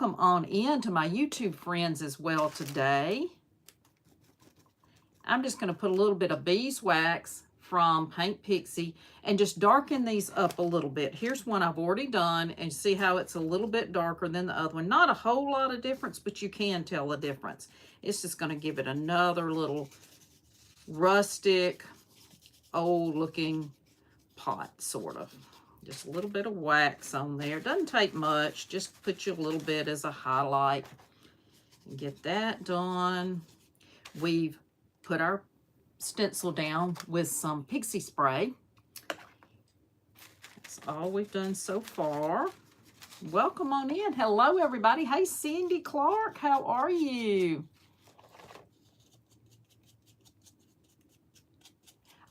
Welcome on in to my YouTube friends as well today. I'm just going to put a little bit of beeswax from Paint Pixie and just darken these up a little bit. Here's one I've already done, and see how it's a little bit darker than the other one. Not a whole lot of difference, but you can tell the difference. It's just going to give it another little rustic, old looking pot, sort of. Just a little bit of wax on there. Doesn't take much. Just put you a little bit as a highlight. And get that done. We've put our stencil down with some Pixie spray. That's all we've done so far. Welcome on in. Hello, everybody. Hey, Cindy Clark. How are you?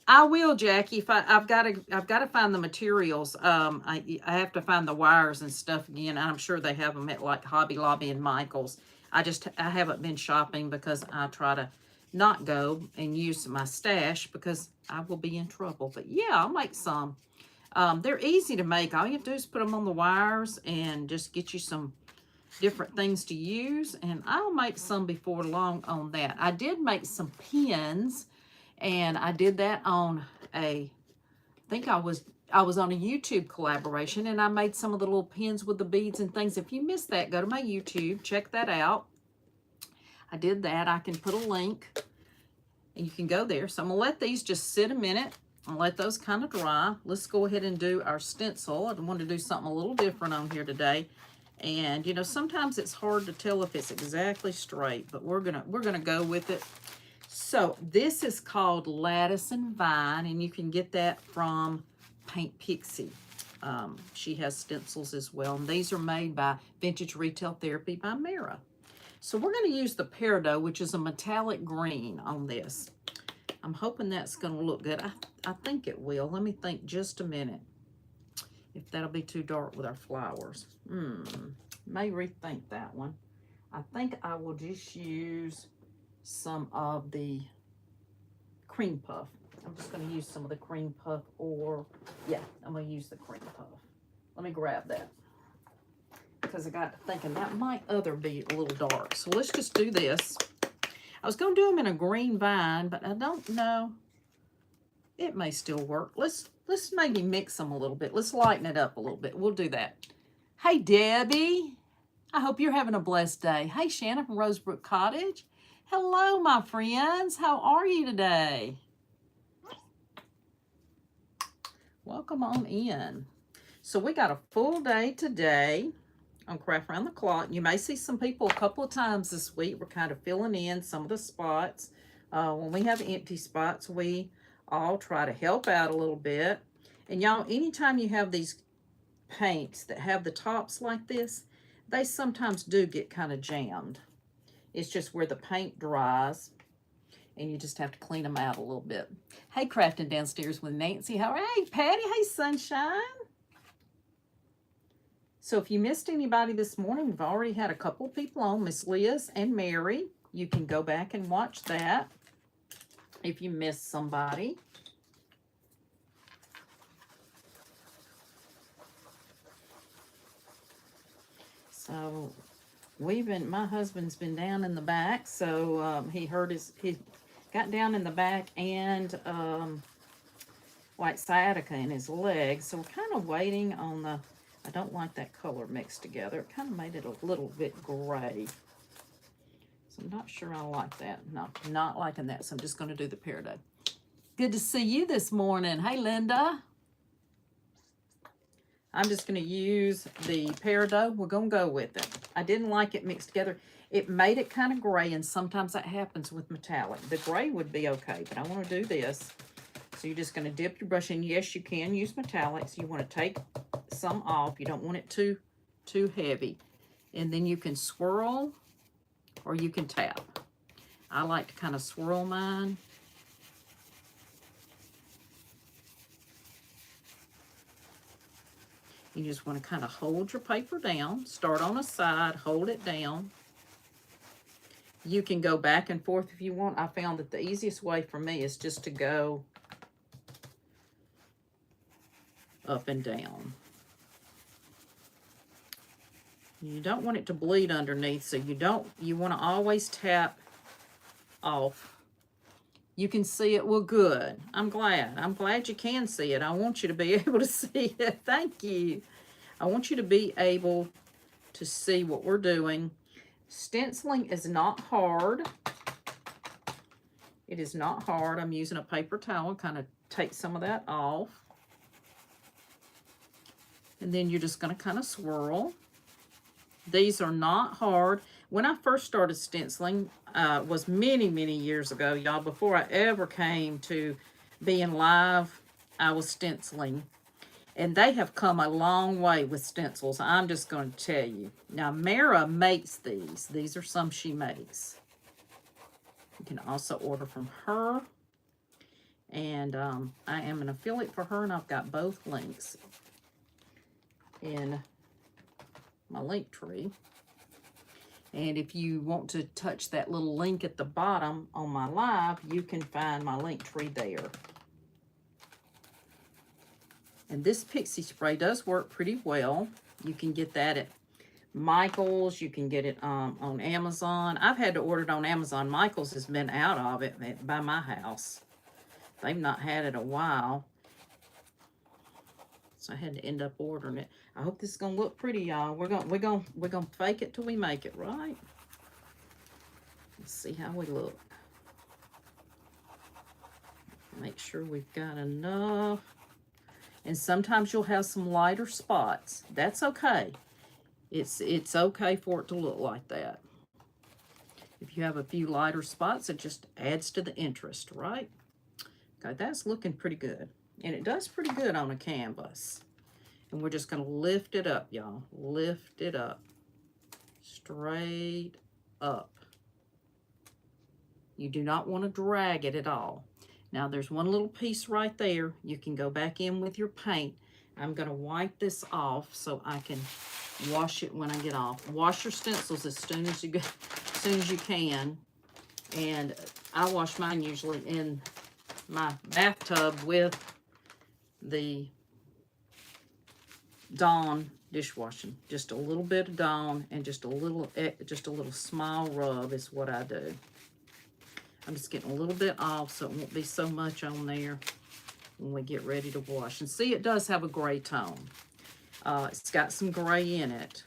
I will, Jackie. If I've got to find the materials. I have to find the wires and stuff again. I'm sure they have them at like Hobby Lobby and Michael's. I haven't been shopping because I try to not go and use my stash because I will be in trouble. But yeah, I'll make some. They're easy to make. All you have to do is put them on the wires and just get you some different things to use. And I'll make some before long on that. I did make some pins. And I did that on I think I was on a YouTube collaboration, and I made some of the little pins with the beads and things. If you missed that, go to my YouTube, check that out. I did that. I can put a link, and you can go there. So I'm going to let these just sit a minute and let those kind of dry. Let's go ahead and do our stencil. I want to do something a little different on here today. And, you know, sometimes it's hard to tell if it's exactly straight, but we're gonna go with it. So this is called Lattice and Vine, and you can get that from Paint Pixie. She has stencils as well, and these are made by Vintage Retail Therapy by Mara. So we're going to use the Peridot, which is a metallic green on this. I'm hoping that's going to look good. I think it will. Let me think just a minute if that'll be too dark with our flowers. May rethink that one. I think I will just use some of the cream puff. I'm just going to use some of the cream puff, or yeah, I'm going to use the cream puff. Let me grab that because I got to thinking that might be a little dark. So let's just do this. I was going to do them in a green vine, but I don't know. It may still work. Let's maybe mix them a little bit. Let's lighten it up a little bit. We'll do that. Hey, Debbie. I hope you're having a blessed day. Hey, Shannon from Rosebrook Cottage. Hello, my friends. How are you today? Welcome on in. So we got a full day today on Craft Around the Clock. You may see some people a couple of times this week. We're kind of filling in some of the spots. When we have empty spots, we all try to help out a little bit. And y'all, anytime you have these paints that have the tops like this, they sometimes do get kind of jammed. It's just where the paint dries, and you just have to clean them out a little bit. Hey, Crafting Downstairs with Nancy. Hey, Patty. Hey, Sunshine. So if you missed anybody this morning, we've already had a couple people on, Miss Liz and Mary. You can go back and watch that if you missed somebody. So my husband's been down in the back, so he got down in the back and like sciatica in his leg. So we're kind of waiting on I don't like that color mixed together. It kind of made it a little bit gray. So I'm not sure I like that. No, not liking that. So I'm just going to do the Peridot. Good to see you this morning. Hey, Linda. I'm just going to use the Peridot. We're going to go with it. I didn't like it mixed together. It made it kind of gray, and sometimes that happens with metallic. The gray would be okay, but I want to do this. So you're just going to dip your brush in. Yes, you can use metallics. You want to take some off. You don't want it too heavy. And then you can swirl or you can tap. I like to kind of swirl mine. You just want to kind of hold your paper down. Start on a side, hold it down. You can go back and forth if you want. I found that the easiest way for me is just to go up and down. You don't want it to bleed underneath, so you want to always tap off. You can see it. Well, good. I'm glad you can see it. I want you to be able to see it. Thank you. I want you to be able to see what we're doing. Stenciling is not hard. It is not hard. I'm using a paper towel, kind of take some of that off. And then you're just going to kind of swirl. These are not hard. When I first started stenciling, was many, many years ago, y'all. Before I ever came to being live, I was stenciling. And they have come a long way with stencils. I'm just going to tell you. Now, Mara makes these. These are some she makes. You can also order from her. And I am an affiliate for her, and I've got both links in my link tree. And if you want to touch that little link at the bottom on my live, you can find my link tree there. And this Pixie spray does work pretty well. You can get that at Michael's. You can get it on Amazon. I've had to order it on Amazon. Michael's has been out of it by my house. They've not had it a while. So I had to end up ordering it. I hope this is gonna look pretty, y'all. We're gonna fake it till we make it, right? Let's see how we look. Make sure we've got enough. And sometimes you'll have some lighter spots. That's okay. It's okay for it to look like that. If you have a few lighter spots, it just adds to the interest, right? Okay, that's looking pretty good. And it does pretty good on a canvas. And we're just going to lift it up, y'all. Lift it up. Straight up. You do not want to drag it at all. Now, there's one little piece right there. You can go back in with your paint. I'm going to wipe this off so I can wash it when I get off. Wash your stencils as soon as you can. And I wash mine usually in my bathtub with the Dawn dishwashing. Just a little bit of Dawn and just a little small rub is what I do. I'm just getting a little bit off so it won't be so much on there when we get ready to wash. And see, it does have a gray tone. It's got some gray in it.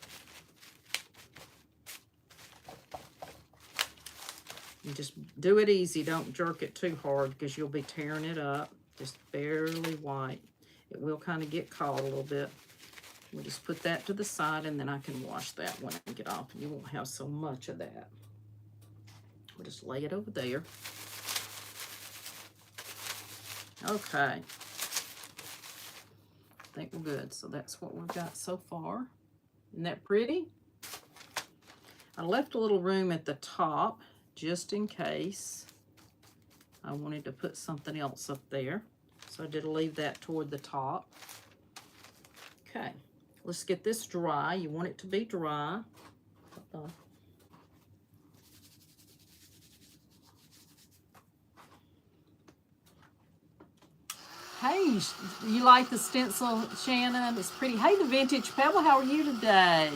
You just do it easy. Don't jerk it too hard because you'll be tearing it up. Just barely white. It will kind of get caught a little bit. We'll just put that to the side, and then I can wash that when I get off, and you won't have so much of that. We'll just lay it over there. Okay. I think we're good. So that's what we've got so far. Isn't that pretty? I left a little room at the top just in case I wanted to put something else up there. So I did leave that toward the top. Okay, let's get this dry. You want it to be dry. Hey, you like the stencil, Shannon? It's pretty. Hey, the Vintage Pebble, how are you today?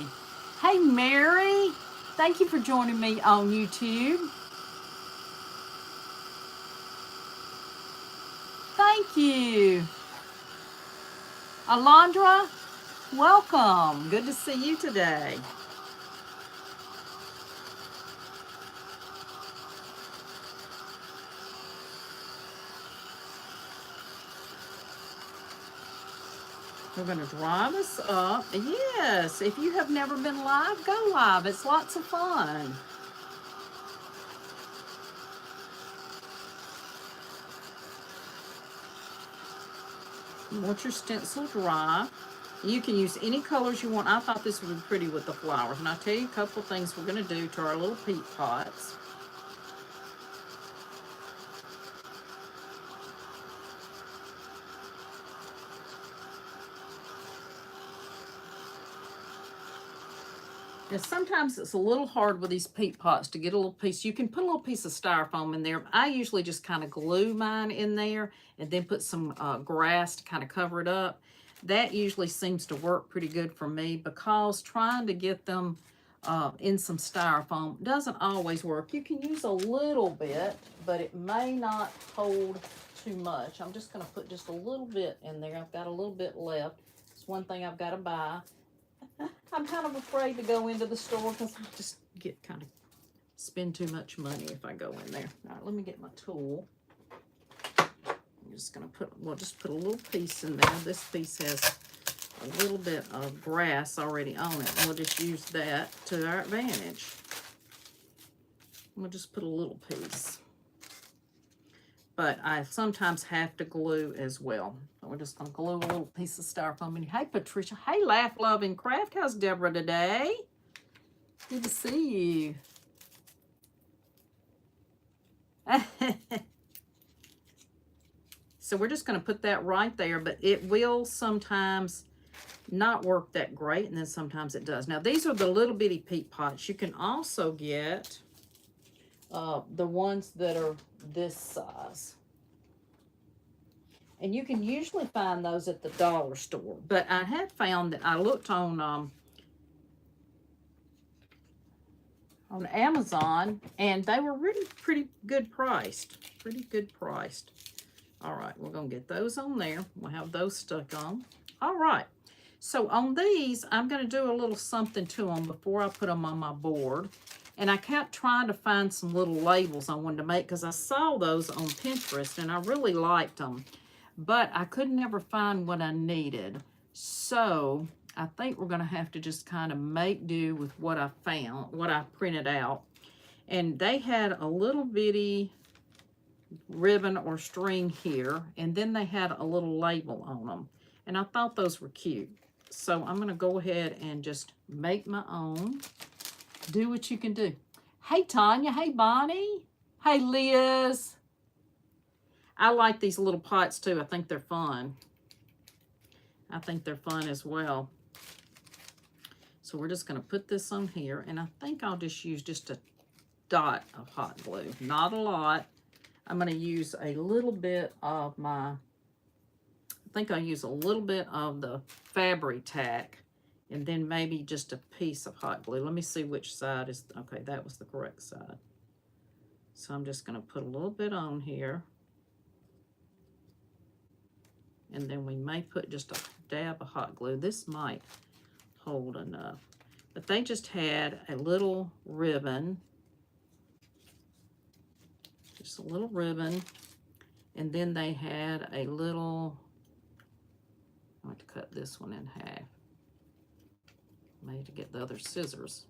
Hey, Mary, thank you for joining me on YouTube. Thank you. Alondra, welcome. Good to see you today. We're going to dry this up. Yes, if you have never been live, go live. It's lots of fun. You want your stencil dry. You can use any colors you want. I thought this would be pretty with the flowers. And I'll tell you a couple of things we're going to do to our little peat pots. Now, sometimes it's a little hard with these peat pots to get a little piece. You can put a little piece of styrofoam in there. I usually just kind of glue mine in there and then put some grass to kind of cover it up. That usually seems to work pretty good for me, because trying to get them in some styrofoam doesn't always work. You can use a little bit, but it may not hold too much. I'm just going to put just a little bit in there. I've got a little bit left. It's one thing I've got to buy. I'm kind of afraid to go into the store because I just get kind of spend too much money if I go in there. All right, let me get my tool. I'm just going to put, we'll just put a little piece in there. This piece has a little bit of grass already on it. We'll just use that to our advantage. We'll just put a little piece. But I sometimes have to glue as well. So we're just going to glue a little piece of styrofoam in. Hey, Patricia. Hey, Laugh, Love, and Craft. How's Deborah today? Good to see you. So we're just going to put that right there, but it will sometimes not work that great, and then sometimes it does. Now, these are the little bitty peat pots. You can also get the ones that are this size. And you can usually find those at the dollar store. But I had found that I looked on Amazon, and they were really pretty good priced. Pretty good priced. All right, we're going to get those on there. We'll have those stuck on. All right. So on these, I'm going to do a little something to them before I put them on my board. And I kept trying to find some little labels I wanted to make because I saw those on Pinterest and I really liked them. But I could never find what I needed. So I think we're going to have to just kind of make do with what I found, what I printed out. And they had a little bitty ribbon or string here, and then they had a little label on them. And I thought those were cute. So I'm going to go ahead and just make my own. Do what you can do. Hey, Tanya. Hey, Bonnie. Hey, Liz. I like these little pots, too. I think they're fun. I think they're fun as well. So we're just going to put this on here, and I think I'll just use just a dot of hot glue. Not a lot. I'm going to use a little bit of my, I think I'll use a little bit of the Fabri-Tac, and then maybe just a piece of hot glue. Let me see which side is, okay, that was the correct side. So I'm just going to put a little bit on here. And then we may put just a dab of hot glue. This might hold enough. But they just had a little ribbon. Just a little ribbon. And then they had a little, I want to cut this one in half. Made to get the other scissors.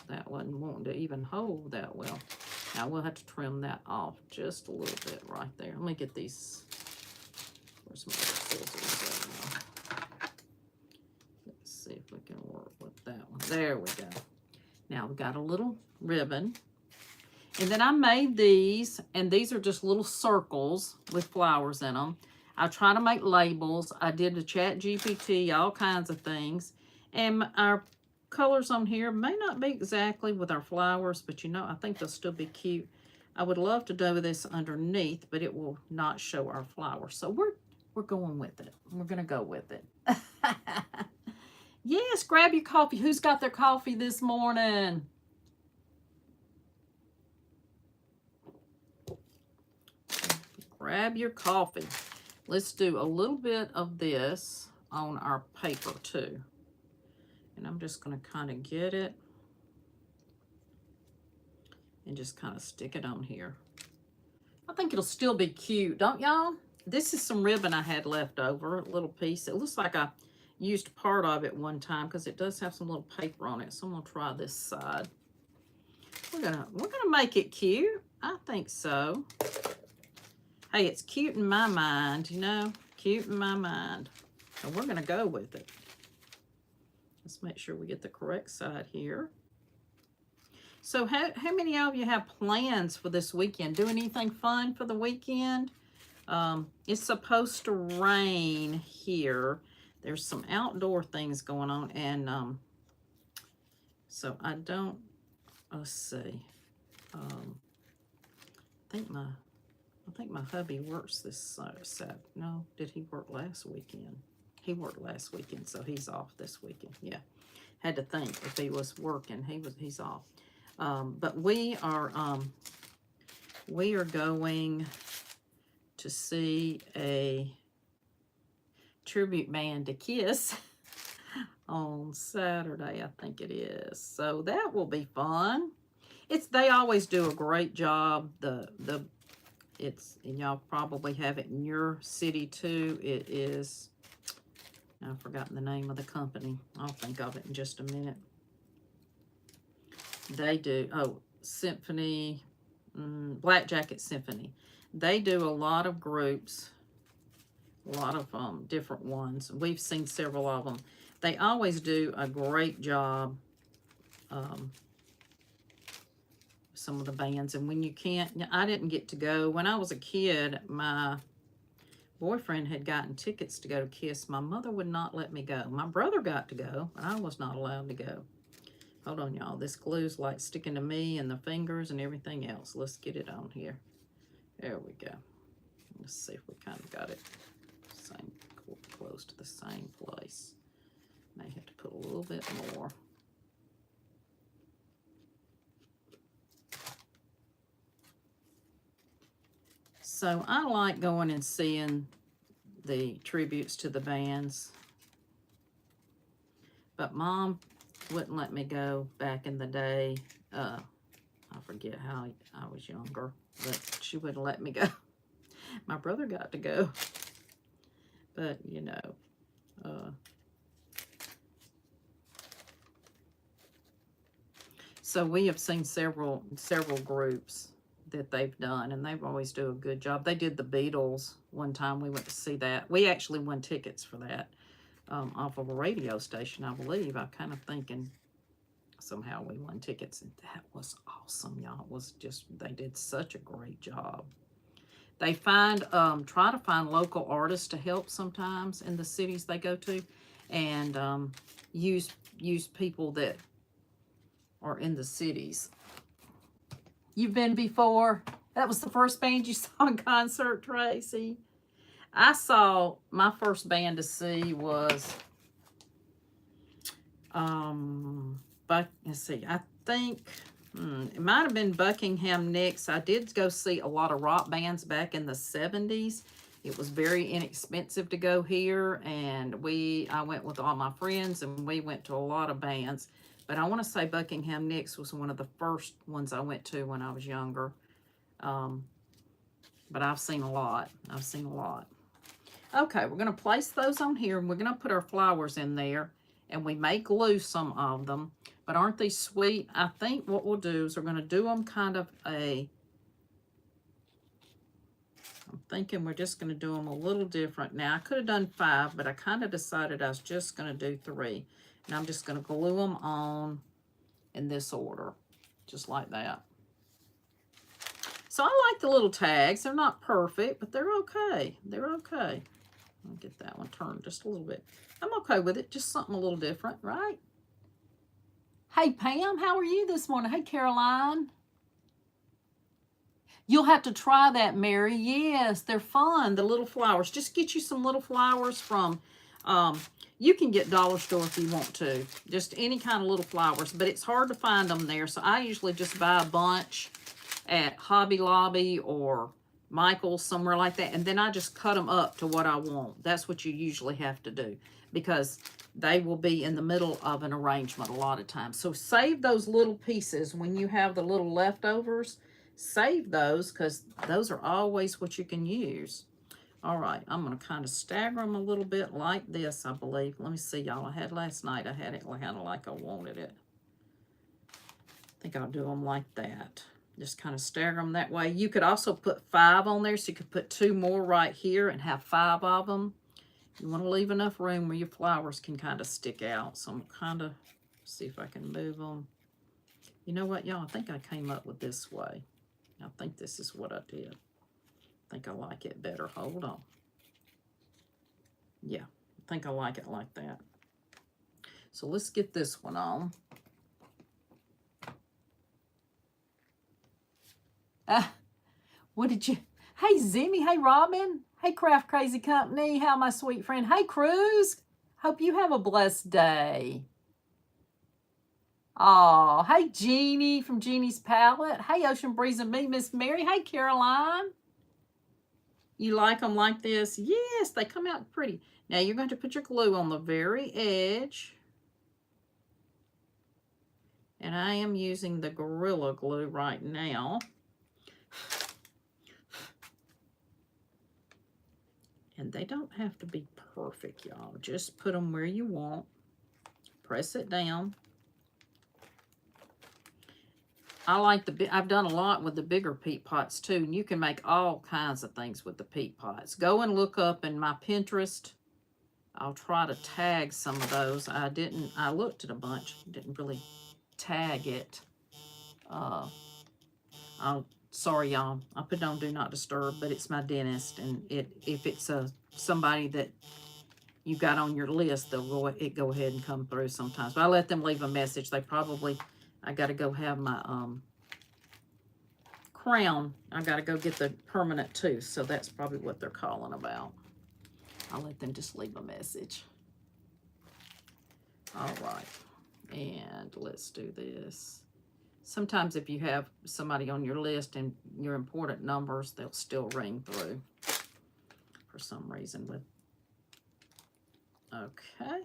That wasn't wanting to even hold that well. Now we'll have to trim that off just a little bit right there. Let me get these. Where's my other scissors? Let's see if we can work with that one. There we go. Now we've got a little ribbon. And then I made these, and these are just little circles with flowers in them. I try to make labels. I did the Chat GPT, all kinds of things. And our colors on here may not be exactly with our flowers, but you know, I think they'll still be cute. I would love to do this underneath, but it will not show our flowers. So we're going with it. We're going to go with it. Yes, grab your coffee. Who's got their coffee this morning? Grab your coffee. Let's do a little bit of this on our paper too. And I'm just going to kind of get it and just kind of stick it on here. I think it'll still be cute, don't y'all? This is some ribbon I had left over, a little piece. It looks like I used part of it one time because it does have some little paper on it. So I'm going to try this side. We're gonna make it cute. I think so. Hey, it's cute in my mind, you know? Cute in my mind. So we're going to go with it. Let's make sure we get the correct side here. So how many of you have plans for this weekend? Do anything fun for the weekend? It's supposed to rain here. There's some outdoor things going on. And so I don't, let's see. I think my hubby works this Saturday. No, did he work last weekend? He worked last weekend, so he's off this weekend. Yeah, had to think if he was working. He's off. But we are going to see a tribute band to Kiss on Saturday, I think it is. So that will be fun. They always do a great job. And y'all probably have it in your city too. It is, I've forgotten the name of the company. I'll think of it in just a minute. They do, Symphony, Black Jacket Symphony. They do a lot of groups, a lot of different ones. We've seen several of them. They always do a great job. Some of the bands, and when you can't, I didn't get to go. When I was a kid, my boyfriend had gotten tickets to go to Kiss. My mother would not let me go. My brother got to go, but I was not allowed to go. Hold on, y'all. This glue's like sticking to me and the fingers and everything else. Let's get it on here. There we go. Let's see if we kind of got it close to the same place. May have to put a little bit more. So I like going and seeing the tributes to the bands. But Mom wouldn't let me go back in the day. I forget how I was younger, but she wouldn't let me go. My brother got to go. But, you know, so we have seen several groups that they've done, and they've always do a good job. They did the Beatles one time. We went to see that. We actually won tickets for that off of a radio station, I believe. I'm kind of thinking somehow we won tickets, and that was awesome, y'all. It was just, they did such a great job. They try to find local artists to help sometimes in the cities they go to, and use people that are in the cities. You've been before? That was the first band you saw in concert, Tracy? My first band to see was, let's see, I think, it might have been Buckingham Nicks. I did go see a lot of rock bands back in the 70s. It was very inexpensive to go here, and I went with all my friends, and we went to a lot of bands. But I want to say Buckingham Nicks was one of the first ones I went to when I was younger. But I've seen a lot. Okay, we're going to place those on here, and we're going to put our flowers in there. And we may glue some of them. But aren't these sweet? I think what we'll do is we're going to do them kind of I'm thinking we're just going to do them a little different. Now, I could have done 5, but I kind of decided I was just going to do 3. And I'm just going to glue them on in this order, just like that. So I like the little tags. They're not perfect, but they're okay. I'll get that one turned just a little bit. I'm okay with it. Just something a little different, right? Hey, Pam, how are you this morning? Hey, Caroline. You'll have to try that, Mary. Yes, they're fun, the little flowers. Just get you some little flowers from, you can get dollar store if you want to. Just any kind of little flowers, but it's hard to find them there. So I usually just buy a bunch at Hobby Lobby or Michael's, somewhere like that. And then I just cut them up to what I want. That's what you usually have to do, because they will be in the middle of an arrangement a lot of times. So save those little pieces when you have the little leftovers. Save those, because those are always what you can use. All right, I'm going to kind of stagger them a little bit like this, I believe. Let me see, y'all. I had last night, I had it kind of like I wanted it. I think I'll do them like that. Just kind of stagger them that way. You could also put 5 on there, so you could put 2 more right here and have 5 of them. You want to leave enough room where your flowers can kind of stick out. So I'm kind of, see if I can move them. You know what, y'all? I think I came up with this way. I think this is what I did. I think I like it better. Hold on. Yeah, I think I like it like that. So let's get this one on. What did you... Hey, Zimmy. Hey, Robin. Hey, Craft Crazy Company. How my sweet friend? Hey, Cruz. Hope you have a blessed day. Oh, hey, Jeannie from Jeannie's Palette. Hey, Ocean Breeze and me, Miss Mary. Hey, Caroline. You like them like this? Yes, they come out pretty. Now, you're going to put your glue on the very edge. And I am using the Gorilla Glue right now. And they don't have to be perfect, y'all. Just put them where you want. Press it down. I like I've done a lot with the bigger peat pots too, and you can make all kinds of things with the peat pots. Go and look up in my Pinterest. I'll try to tag some of those. I looked at a bunch, didn't really tag it. Sorry y'all, I put it on Do Not Disturb, but it's my dentist, and if it's somebody that you got on your list, they'll go ahead and come through sometimes. But I let them leave a message. I got to go have my crown. I got to go get the permanent tooth, so that's probably what they're calling about. I'll let them just leave a message. All right, and let's do this. Sometimes if you have somebody on your list and your important numbers, they'll still ring through for some reason. Okay.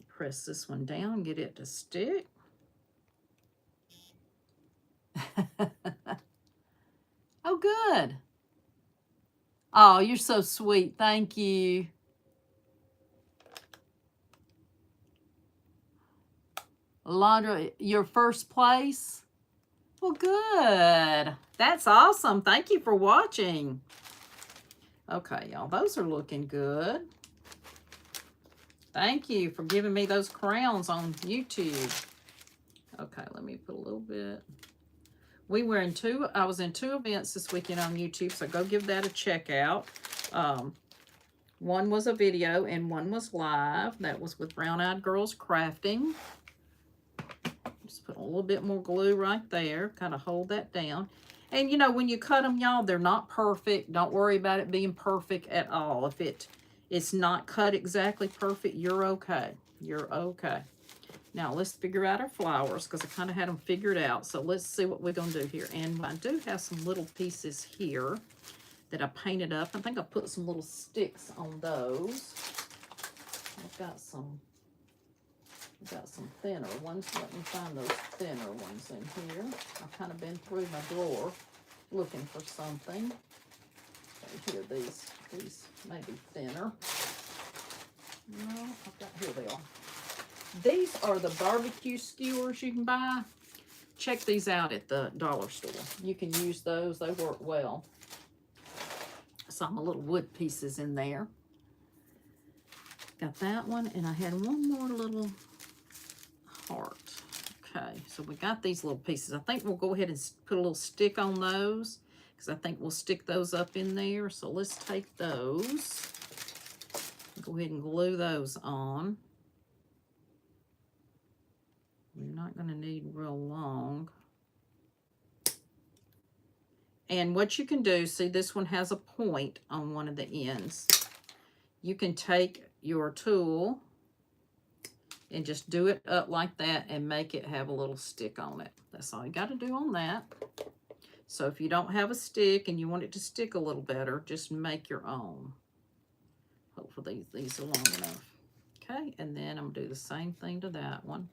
Press this one down, get it to stick. Oh, good. Oh, you're so sweet. Thank you. Alondra, your first place? Well, good. That's awesome. Thank you for watching. Okay, y'all, those are looking good. Thank you for giving me those crowns on YouTube. Okay, let me put a little bit. I was in 2 events this weekend on YouTube, so go give that a check out. One was a video and one was live. That was with Brown Eyed Girls Crafting. Just put a little bit more glue right there, kind of hold that down. And you know, when you cut them, y'all, they're not perfect. Don't worry about it being perfect at all. If it's not cut exactly perfect, you're okay. You're okay. Now, let's figure out our flowers, because I kind of had them figured out. So let's see what we're going to do here. And I do have some little pieces here that I painted up. I think I put some little sticks on those. I've got some thinner ones. Let me find those thinner ones in here. I've kind of been through my drawer looking for something. Okay, here, these may be thinner. No, here they are. These are the barbecue skewers you can buy. Check these out at the dollar store. You can use those. They work well. Some little wood pieces in there. Got that one, and I had one more little heart. Okay, so we got these little pieces. I think we'll go ahead and put a little stick on those, because I think we'll stick those up in there. So let's take those. Go ahead and glue those on. We're not going to need real long. And what you can do, see, this one has a point on one of the ends. You can take your tool and just do it up like that and make it have a little stick on it. That's all you got to do on that. So if you don't have a stick and you want it to stick a little better, just make your own. Hopefully these are long enough. Okay, and then I'm going to do the same thing to that one.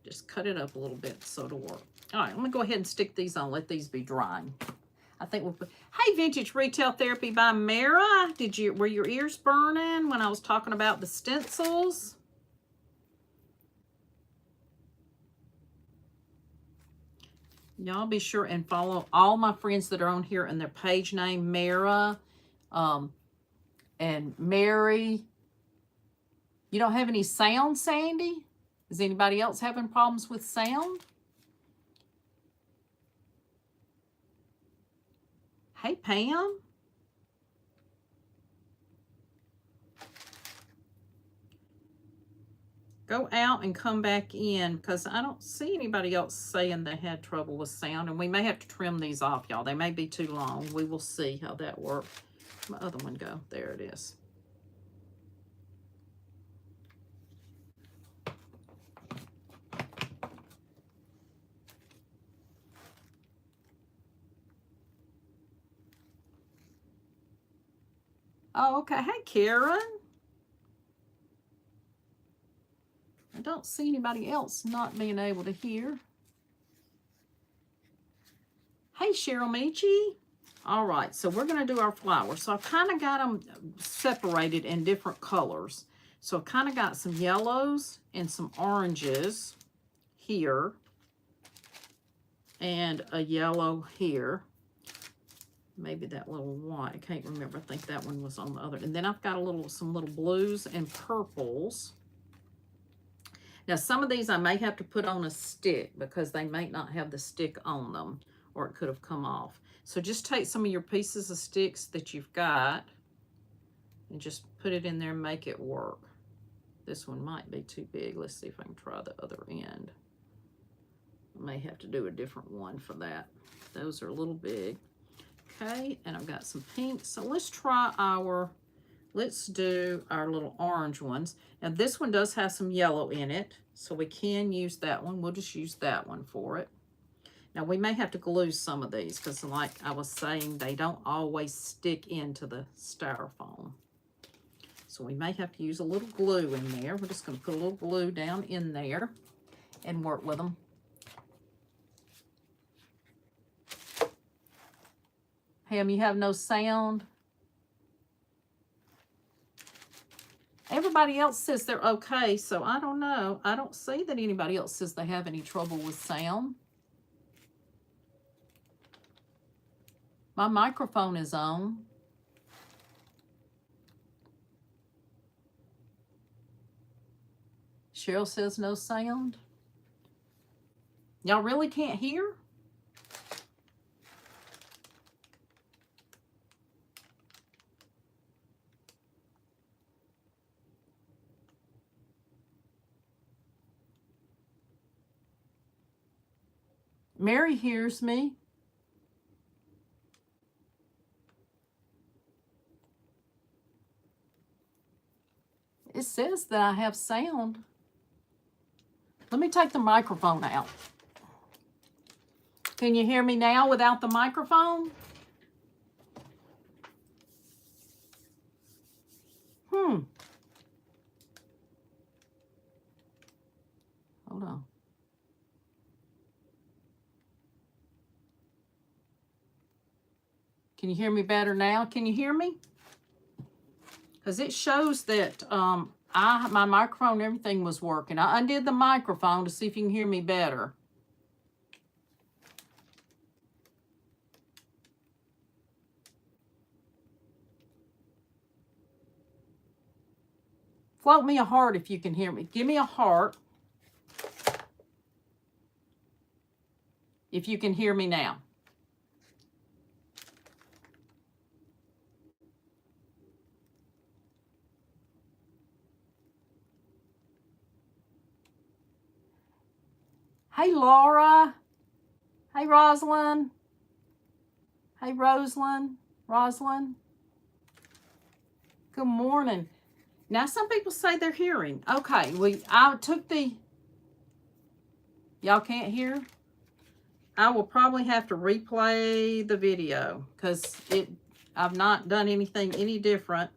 Just cut it up a little bit so it'll work. All right, let me go ahead and stick these on. Let these be drying. I think we'll put, hey, Vintage Retail Therapy by Mara. Were your ears burning when I was talking about the stencils? Y'all be sure and follow all my friends that are on here and their page name, Mara and Mary. You don't have any sound, Sandy? Is anybody else having problems with sound? Hey, Pam. Go out and come back in, because I don't see anybody else saying they had trouble with sound. And we may have to trim these off, y'all. They may be too long. We will see how that works. My other one go? There it is. Oh, okay. Hey, Karen. I don't see anybody else not being able to hear. Hey, Cheryl Michi. All right, so we're going to do our flowers. So I've kind of got them separated in different colors. So I've kind of got some yellows and some oranges here. And a yellow here. Maybe that little white. I can't remember. I think that one was on the other. And then I've got some little blues and purples. Now, some of these I may have to put on a stick because they may not have the stick on them, or it could have come off. So just take some of your pieces of sticks that you've got and just put it in there and make it work. This one might be too big. Let's see if I can try the other end. I may have to do a different one for that. Those are a little big. Okay, and I've got some pink. So let's do our little orange ones. Now this one does have some yellow in it, so we can use that one. We'll just use that one for it. Now we may have to glue some of these because, like I was saying, they don't always stick into the styrofoam. So we may have to use a little glue in there. We're just going to put a little glue down in there and work with them. Ham, you have no sound? Everybody else says they're okay, so I don't know. I don't see that anybody else says they have any trouble with sound. My microphone is on. Cheryl says no sound. Y'all really can't hear? Mary hears me. It says that I have sound. Let me take the microphone out. Can you hear me now without the microphone? Hold on. Can you hear me better now? Can you hear me? Because it shows that my microphone and everything was working. I undid the microphone to see if you can hear me better. Float me a heart if you can hear me. Give me a heart if you can hear me now. Hey, Laura. Hey, Rosalind. Hey, Rosalind. Good morning. Now, some people say they're hearing. Okay, I took the... Y'all can't hear? I will probably have to replay the video because I've not done anything any different.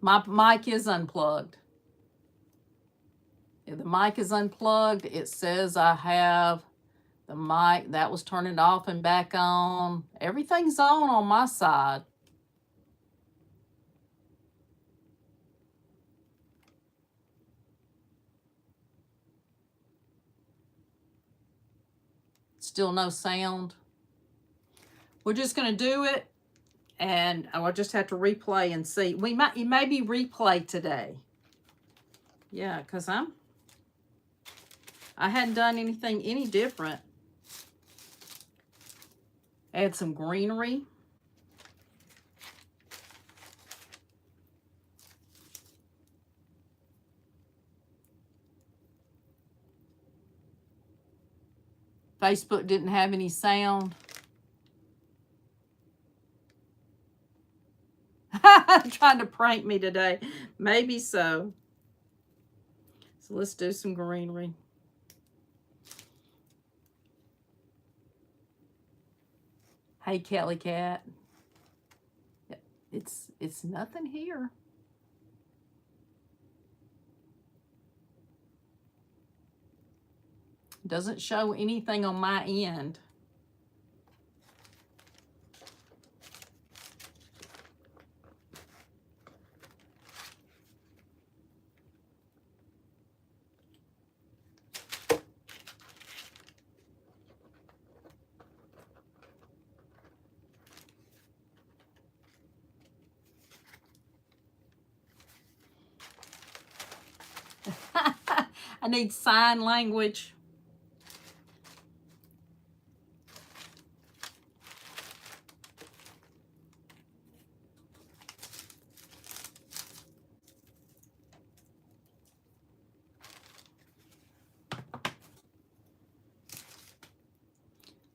My mic is unplugged. If the mic is unplugged, it says I have the mic. That was turning off and back on. Everything's on my side. Still no sound. We're just going to do it. And I'll just have to replay and see. It may be replay today. Yeah, because I'm I hadn't done anything any different. Add some greenery. Facebook didn't have any sound. Trying to prank me today. Maybe so. So let's do some greenery. Hey, Kelly Cat. It's nothing here. Doesn't show anything on my end. I need sign language.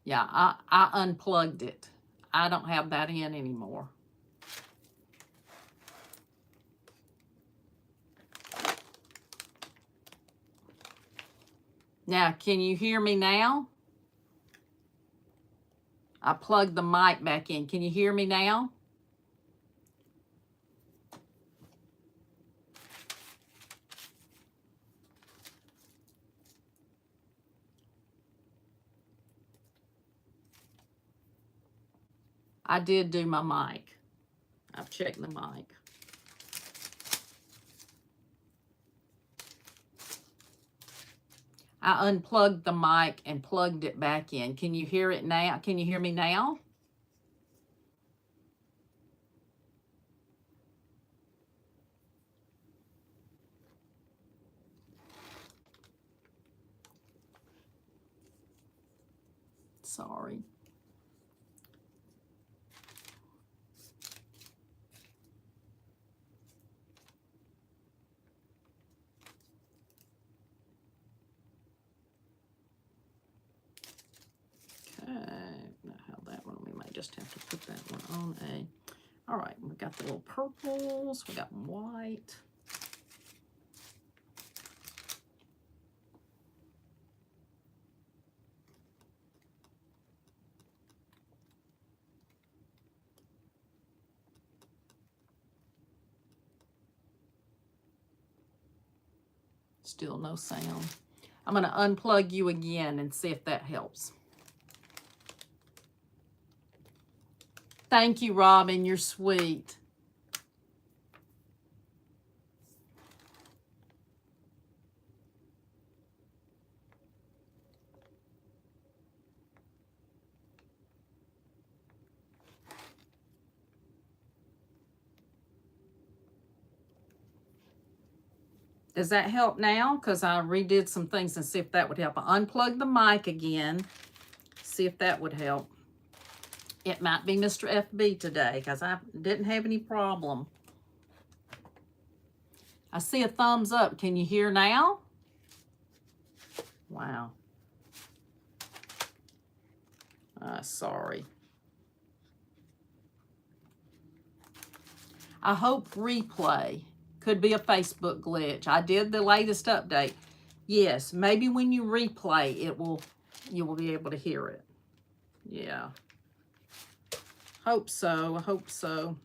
Yeah, I unplugged it. I don't have that in anymore. Now, can you hear me now? I plugged the mic back in. Can you hear me now? I did do my mic. I've checked the mic. I unplugged the mic and plugged it back in. Can you hear it now? Can you hear me now? Sorry. Now how that one, we might just have to put that one on a, all right, we got the little purples, we got white. Still no sound. I'm going to unplug you again and see if that helps. Thank you, Robin. You're sweet. Does that help now? Because I redid some things and see if that would help. I unplugged the mic again. See if that would help. It might be Mr. FB today because I didn't have any problem. I see a thumbs up. Can you hear now? Wow. Sorry. I hope replay. Could be a Facebook glitch. I did the latest update. Yes, maybe when you replay, you will be able to hear it. Yeah. Hope so. I hope so.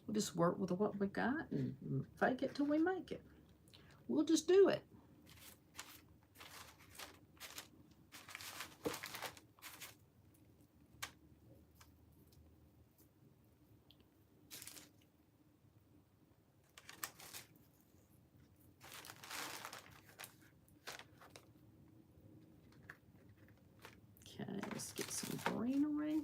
We'll just work with what we got and fake it till we make it. We'll just do it. Okay, let's get some greenery.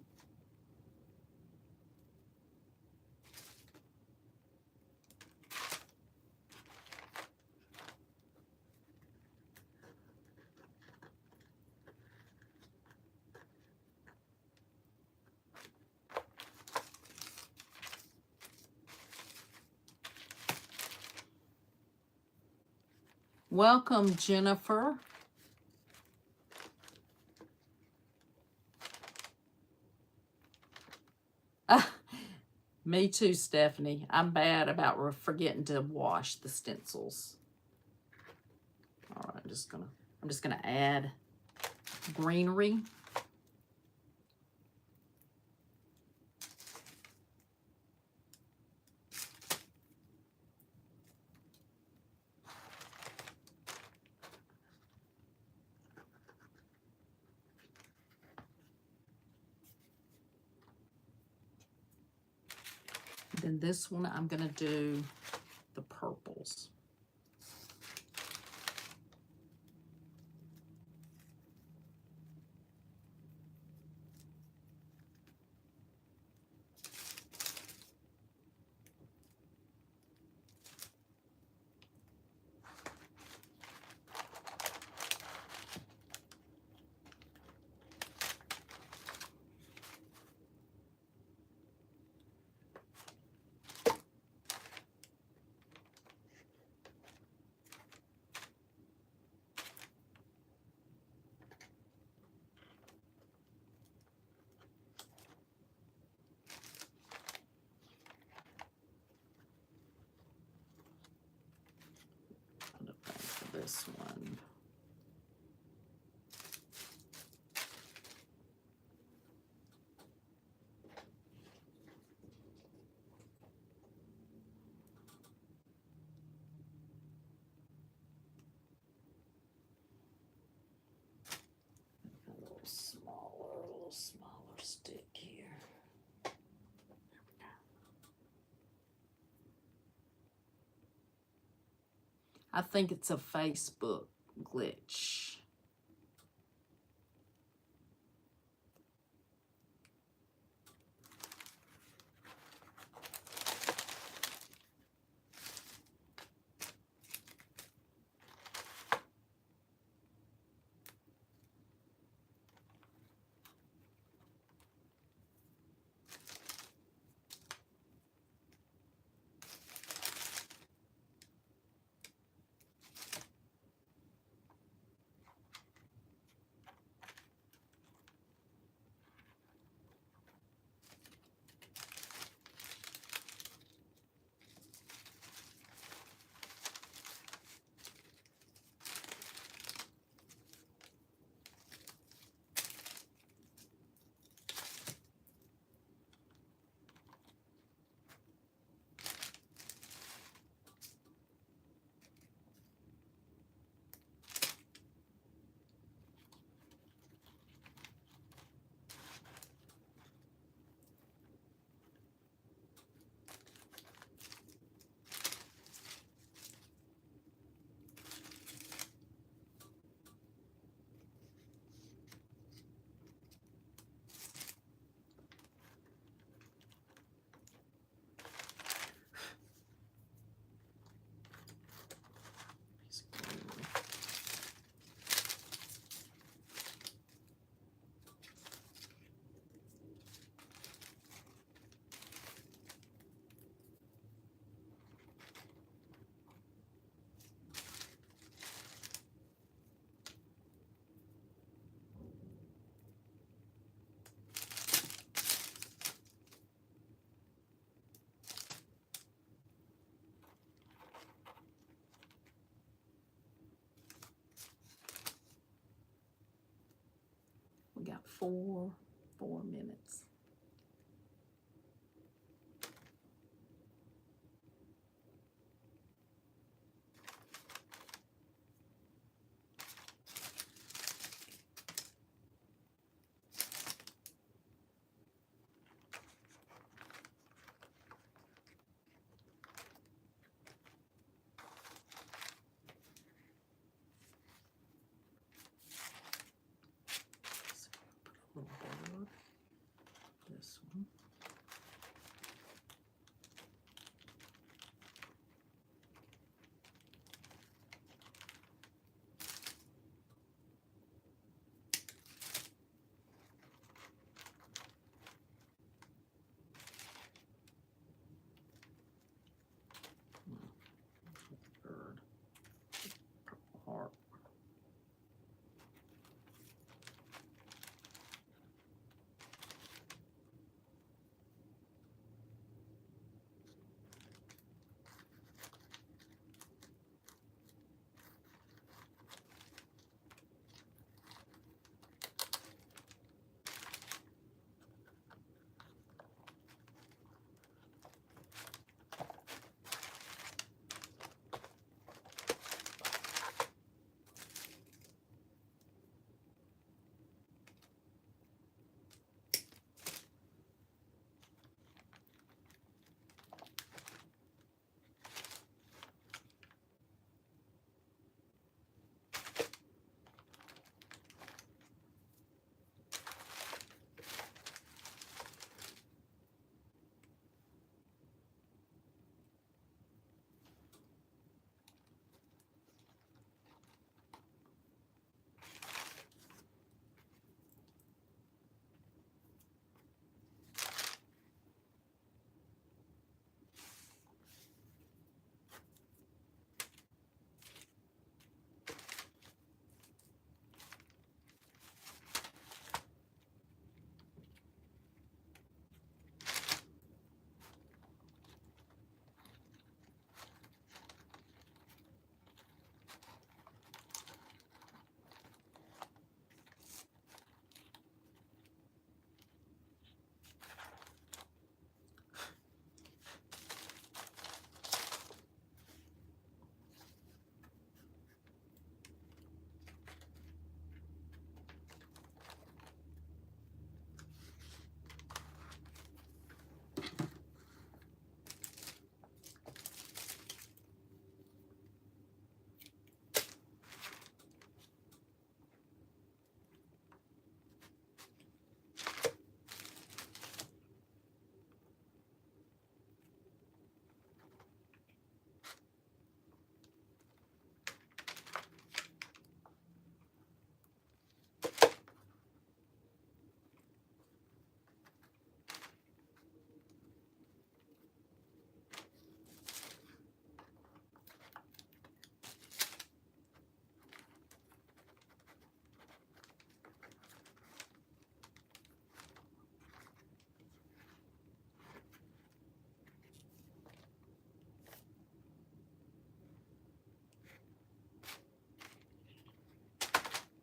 Welcome, Jennifer. Me too, Stephanie. I'm bad about forgetting to wash the stencils. All right, I'm just gonna add greenery. Then this one, I'm gonna do the purples. For this one. A little smaller stick here. I think it's a Facebook glitch. We got four minutes.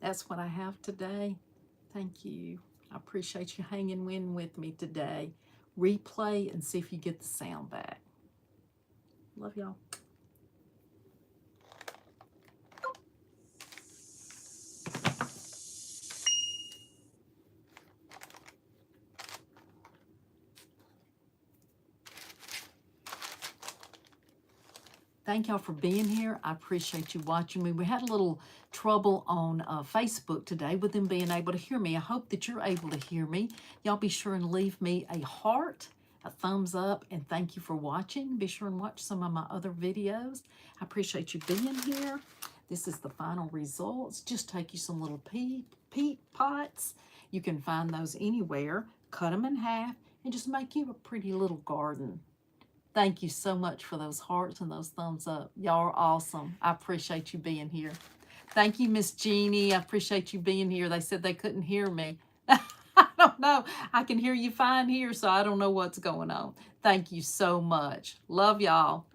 that's what I have today. Thank you. I appreciate you hanging in with me today. Replay and see if you get the sound back. Love y'all. Thank y'all for being here. I appreciate you watching me. We had a little trouble on Facebook today with them being able to hear me. I hope that you're able to hear me. Y'all be sure and leave me a heart, a thumbs up, and thank you for watching. Be sure and watch some of my other videos. I appreciate you being here. This is the final results. Just take you some little peat pots. You can find those anywhere. Cut them in half and just make you a pretty little garden. Thank you so much for those hearts and those thumbs up. Y'all are awesome. I appreciate you being here. Thank you, Miss Jeannie. I appreciate you being here. They said they couldn't hear me. I don't know. I can hear you fine here, so I don't know what's going on. Thank you so much. Love y'all.